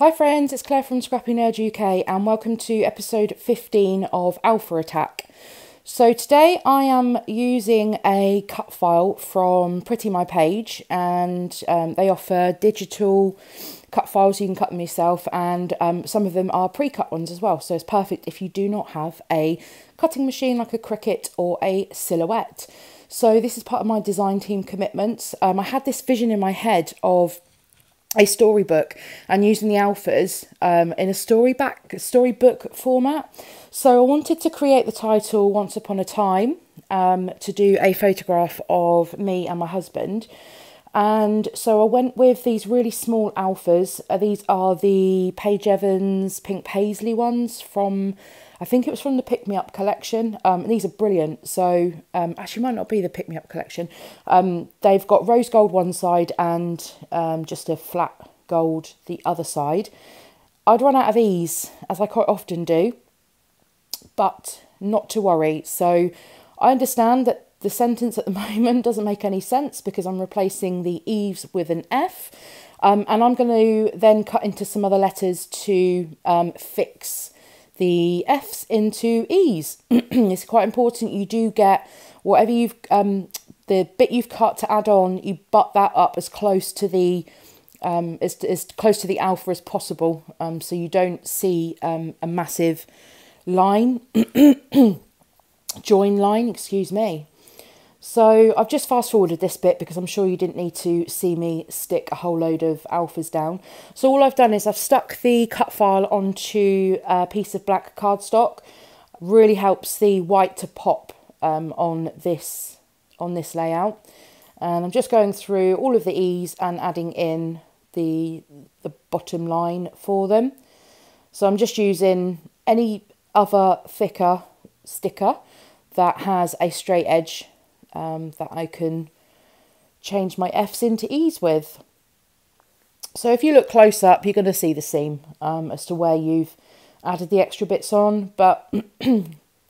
Hi friends, it's Claire from ScrappyNerdUK and welcome to episode 15 of Alpha Attack. So today I am using a cut file from Pretty My Page, and they offer digital cut files, you can cut them yourself, and some of them are pre-cut ones as well, so it's perfect if you do not have a cutting machine like a Cricut or a Silhouette. So this is part of my design team commitments. I had this vision in my head of a storybook and using the alphas in a storybook format. So I wanted to create the title Once Upon a Time to do a photograph of me and my husband. And so I went with these really small alphas. These are the Paige Evans Pink Paisley ones from, I think it was from the Pick Me Up collection. These are brilliant. So actually might not be the Pick Me Up collection. They've got rose gold one side and just a flat gold the other side. I'd run out of these, as I quite often do, but not to worry. So I understand that the sentence at the moment doesn't make any sense because I'm replacing the Eves with an F. And I'm going to then cut into some other letters to fix the F's into E's. It's quite important you do get whatever you've, the bit you've cut to add on, you butt that up as close to the as close to the alpha as possible, so you don't see a massive line, join line, excuse me. So I've just fast forwarded this bit because I'm sure you didn't need to see me stick a whole load of alphas down. So all I've done is I've stuck the cut file onto a piece of black cardstock. Really helps the white to pop on this layout. And I'm just going through all of the E's and adding in the bottom line for them. So I'm just using any other thicker sticker that has a straight edge that I can change my F's into E's with. So if you look close up, you're going to see the seam as to where you've added the extra bits on, but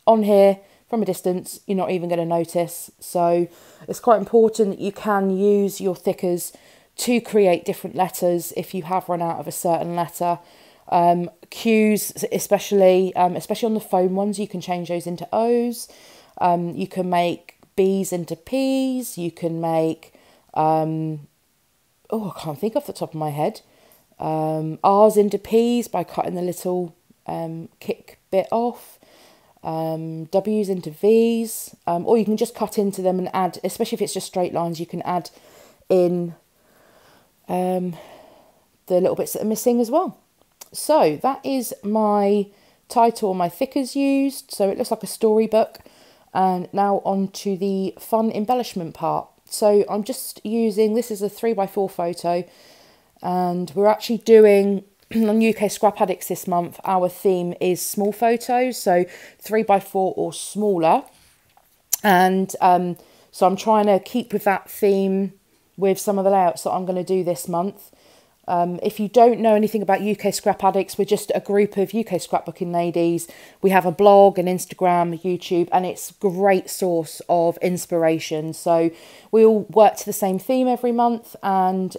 on here from a distance you're not even going to notice. So it's quite important that you can use your thickers to create different letters if you have run out of a certain letter. Q's especially on the foam ones, you can change those into O's. You can make B's into P's. You can make I can't think off the top of my head, R's into P's by cutting the little kick bit off. W's into V's, or you can just cut into them and add, especially if it's just straight lines, you can add in the little bits that are missing as well. So that is my title, my thickers used, so it looks like a storybook. And now on to the fun embellishment part. So I'm just using, this is a 3x4 photo, and we're actually doing on UK Scrap Addicts this month, our theme is small photos, so 3x4 or smaller. And so I'm trying to keep with that theme with some of the layouts that I'm going to do this month. If you don't know anything about UK Scrap Addicts, we're just a group of UK scrapbooking ladies. We have a blog, an Instagram, YouTube, and it's a great source of inspiration. So we all work to the same theme every month, and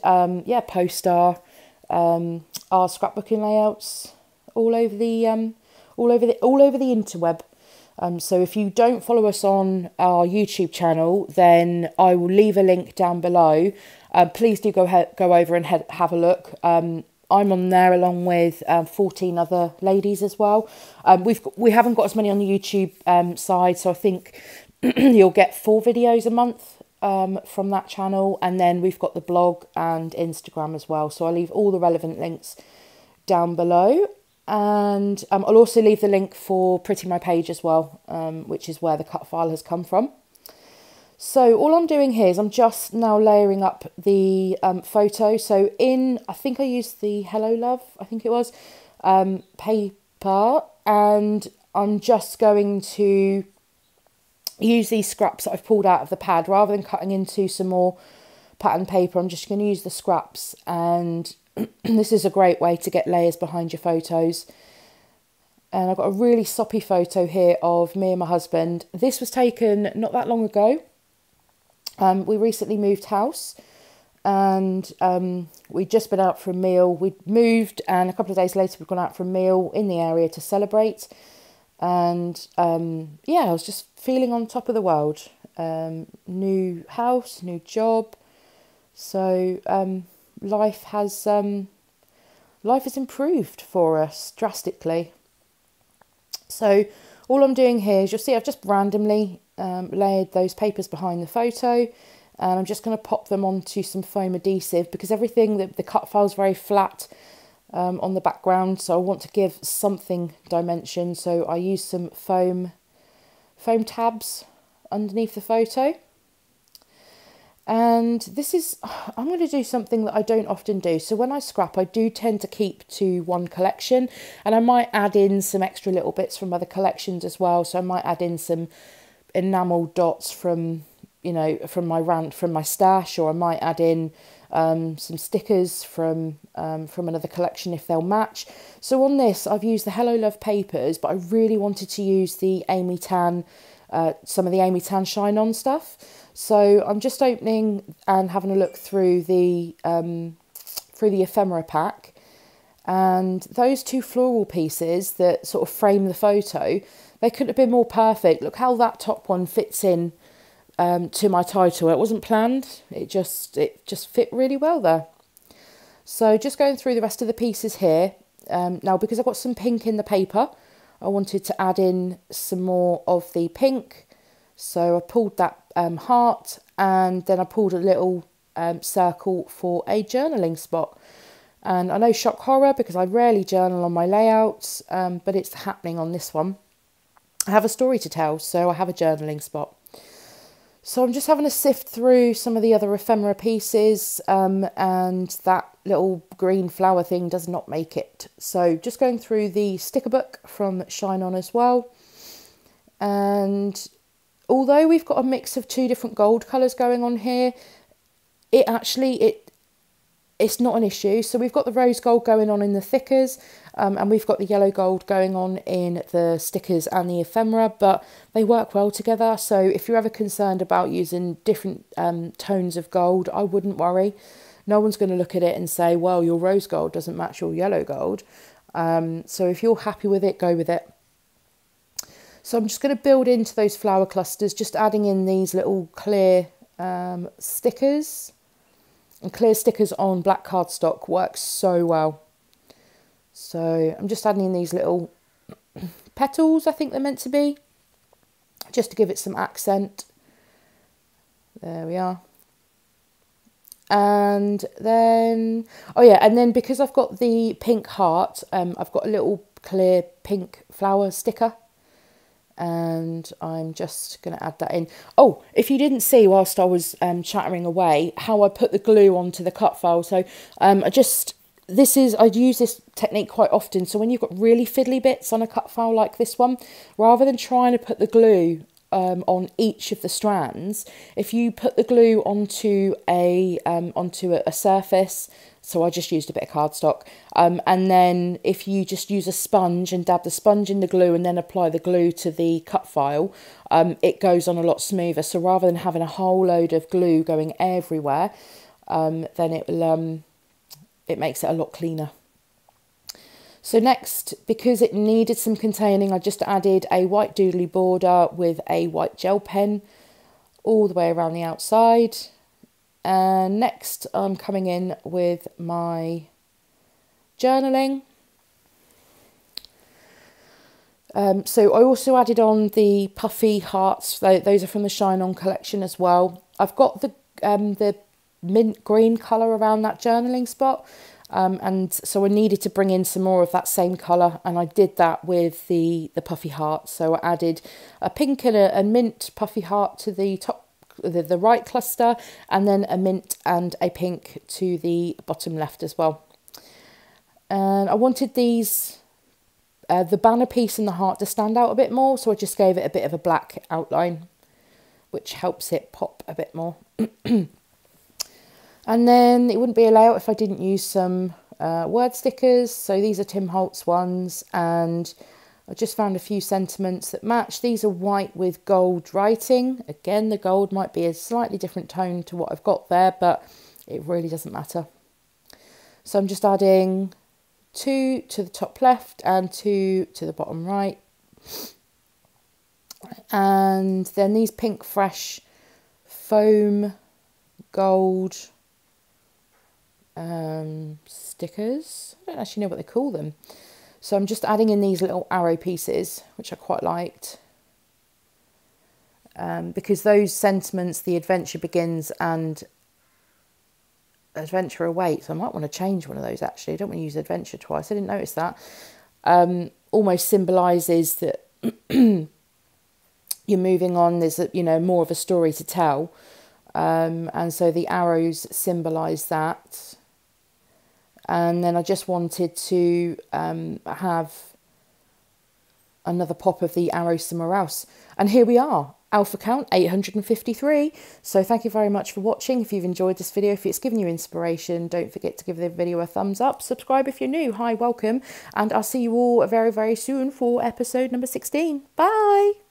post our scrapbooking layouts all over the interweb. So if you don't follow us on our YouTube channel, then I will leave a link down below. Please do go over and have a look. I'm on there along with 14 other ladies as well. We haven't got as many on the YouTube side, so I think you'll get 4 videos a month from that channel, and then we've got the blog and Instagram as well. So I'll leave all the relevant links down below. And I'll also leave the link for Pretty My Page as well, which is where the cut file has come from. So all I'm doing here is I'm just now layering up the photo. So I think I used the Hello Love, I think it was, paper, and I'm just going to use these scraps that I've pulled out of the pad. Rather than cutting into some more pattern paper, I'm just going to use the scraps, and this is a great way to get layers behind your photos. And I've got a really soppy photo here of me and my husband. This was taken not that long ago. We recently moved house, and we'd just been out for a meal. We'd moved, and a couple of days later we'd gone out for a meal in the area to celebrate. And yeah, I was just feeling on top of the world. New house, new job. So life has improved for us drastically. So all I'm doing here is, you'll see I've just randomly layered those papers behind the photo, and I'm just going to pop them onto some foam adhesive, because everything, the cut file is very flat on the background, so I want to give something dimension. So I use some foam tabs underneath the photo. And this is, I'm going to do something that I don't often do. So when I scrap, I do tend to keep to one collection, and I might add in some extra little bits from other collections as well. So I might add in some enamel dots from, you know, from my stash, or I might add in some stickers from another collection if they'll match. So on this, I've used the Hello Love papers, but I really wanted to use the Amy Tan, some of the Amy Tan Shine On stuff. So I'm just opening and having a look through the ephemera pack, and those two floral pieces that sort of frame the photo, they couldn't have been more perfect. Look how that top one fits in to my title. It wasn't planned, it just fit really well there. So just going through the rest of the pieces here. Now, because I've got some pink in the paper, I wanted to add in some more of the pink. So I pulled that heart, and then I pulled a little circle for a journaling spot. And I know, shock horror, because I rarely journal on my layouts, but it's happening on this one. I have a story to tell, so I have a journaling spot. So I'm just having to sift through some of the other ephemera pieces, and that little green flower thing does not make it. So just going through the sticker book from Shine On as well. And although we've got a mix of two different gold colours going on here, it's not an issue. So we've got the rose gold going on in the thickers, and we've got the yellow gold going on in the stickers and the ephemera, but they work well together. So if you're ever concerned about using different tones of gold, I wouldn't worry. No one's going to look at it and say, well, your rose gold doesn't match your yellow gold. So if you're happy with it, go with it. So I'm just going to build into those flower clusters, just adding in these little clear stickers. And clear stickers on black cardstock works so well. So I'm just adding in these little petals, I think they're meant to be, just to give it some accent. There we are. And then, oh yeah, and then because I've got the pink heart, I've got a little clear pink flower sticker. And I'm just going to add that in. Oh, if you didn't see whilst I was chattering away how I put the glue onto the cut file. So I'd use this technique quite often. So when you've got really fiddly bits on a cut file like this one, rather than trying to put the glue on each of the strands, if you put the glue onto a surface, so I just used a bit of cardstock, and then if you just use a sponge and dab the sponge in the glue and then apply the glue to the cut file, it goes on a lot smoother. So rather than having a whole load of glue going everywhere, then it makes it a lot cleaner. So next, because it needed some containing, I just added a white doodly border with a white gel pen all the way around the outside. And next I'm coming in with my journaling. So I also added on the puffy hearts. Those are from the Shine On collection as well. I've got the mint green colour around that journaling spot. And so I needed to bring in some more of that same colour, and I did that with the puffy heart. So I added a pink and a mint puffy heart to the top, the right cluster, and then a mint and a pink to the bottom left as well. And I wanted these, the banner piece and the heart to stand out a bit more, so I just gave it a bit of a black outline, which helps it pop a bit more. And then it wouldn't be a layout if I didn't use some word stickers. So these are Tim Holtz ones, and I just found a few sentiments that match. These are white with gold writing. Again, the gold might be a slightly different tone to what I've got there, but It really doesn't matter. So I'm just adding 2 to the top left and 2 to the bottom right. And then these Pink Fresh foam gold stickers. I don't actually know what they call them. So I'm just adding in these little arrow pieces, which I quite liked. Because those sentiments, the adventure begins and adventure awaits. I might want to change one of those actually. I don't want to use adventure twice. I didn't notice that. Almost symbolises that you're moving on. There's more of a story to tell. And so the arrows symbolise that. And then I just wanted to have another pop of the arrow somewhere else. And here we are, alpha count 853. So thank you very much for watching. If you've enjoyed this video, if it's given you inspiration, don't forget to give the video a thumbs up. Subscribe if you're new. Hi, welcome. And I'll see you all very, very soon for episode number 16. Bye.